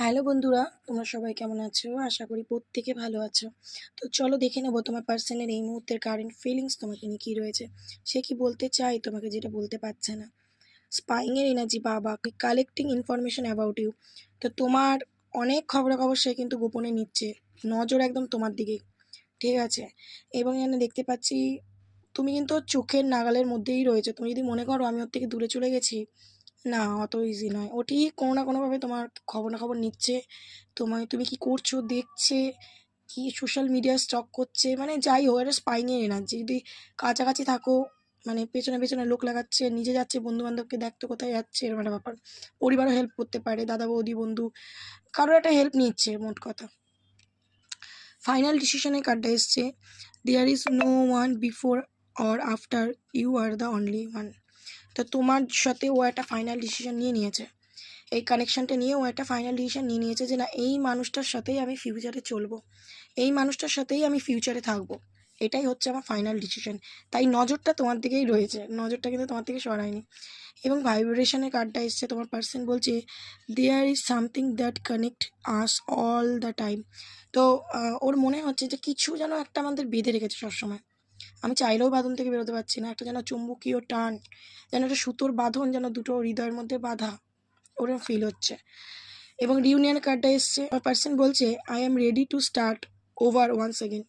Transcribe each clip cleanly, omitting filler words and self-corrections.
Hello বন্ধুরা, তোমরা সবাই কেমন আছো? আশা করি প্রত্যেকে ভালো আছো। তো চলো দেখে নেবো তোমার পার্সনের এই মুহূর্তের কারেন্ট ফিলিংস তোমাকে নিয়ে কী রয়েছে। সে কি বলতে চায় তোমাকে যেটা বলতে পারছে না। স্পাইং এর এনার্জি বা কালেক্টিং ইনফরমেশন অ্যাবাউট ইউ। তো তোমার অনেক খবরাখবর সে কিন্তু গোপনে নিচ্ছে, নজর একদম তোমার দিকেই, ঠিক আছে? এবং এখানে দেখতে পাচ্ছি তুমি কিন্তু ওর চোখের নাগালের মধ্যেই রয়েছে। তুমি যদি মনে করো আমি ওর থেকে দূরে চলে গেছি, না, অত ইজি নয়। ও ঠিক কোনো না কোনোভাবে তোমার খবর নিচ্ছে। তুমি কি করছো দেখছে, কি সোশ্যাল মিডিয়া স্টক করছে, মানে যাই হোক, একটা স্পাইংয়ের এনার্জি। যদি কাছাকাছি থাকো, মানে পেছনে পেছনে লোক লাগাচ্ছে, নিজে যাচ্ছে, বন্ধু বান্ধবকে দেখতো কোথায় যাচ্ছে, এরকম একটা ব্যাপার। পরিবারও হেল্প করতে পারে, দাদা বৌদি বন্ধু, কারোর একটা হেল্প নিচ্ছে মোট কথা। ফাইনাল ডিসিশনের কার্ডটা এসছে, there is no one before or after, you are the only one. তো তোমার সাথে ও একটা ফাইনাল ডিসিশন নিয়ে নিয়েছে, এই কানেকশানটা নিয়ে ও একটা ফাইনাল ডিসিশন নিয়ে নিয়েছে যে না, এই মানুষটার সাথেই আমি ফিউচারে চলবো, এই মানুষটার সাথেই আমি ফিউচারে থাকবো, এটাই হচ্ছে আমার ফাইনাল ডিসিশন। তাই নজরটা তোমার দিকেই রয়েছে, নজরটা কিন্তু তোমার থেকে সরায়নি। এবং ভাইব্রেশনের কার্ডটা এসছে, তোমার পার্সন বলছে there is something that connect us all the time. তো ওর মনে হচ্ছে যে কিছু যেন একটা আমাদের বেঁধে রেখেছে সবসময়, আমি চাইলেও বাঁধন থেকে বেরোতে পারছি না, একটা যেন চুম্বকীয় টান, যেন একটা সুতোর বাঁধন যেন দুটো হৃদয়ের মধ্যে বাঁধা, ওরকম ফিল হচ্ছে। এবং রিউনিয়ন কার্ডটা এসছে, আমার পার্সন বলছে I am ready to start over once again.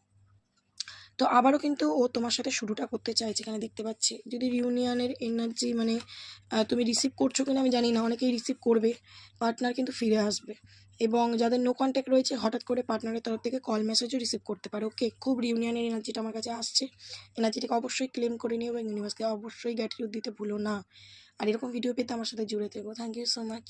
তো আবারও কিন্তু ও তোমার সাথে শুরুটা করতে চাইছে, এখানে দেখতে পাচ্ছি। যদি রিউনিয়নের এনার্জি মানে তুমি রিসিভ করছো কিনা আমি জানি না, অনেকেই রিসিভ করবে। পার্টনার কিন্তু ফিরে আসবে, এবং যাদের নো কন্ট্যাক্ট রয়েছে হঠাৎ করে পার্টনারের তরফ থেকে কল মেসেজও রিসিভ করতে পারে। ওকে, খুব রিউনিয়নের এনার্জিটা আমার কাছে আসছে। এনার্জিটাকে অবশ্যই ক্লেম করে নিও এবং ইউনিভার্সকে অবশ্যই গ্র্যাটিটিউড দিতে ভুলো না। আর এরকম ভিডিও পেতে আমার সাথে জুড়ে থেকো। Thank you so much.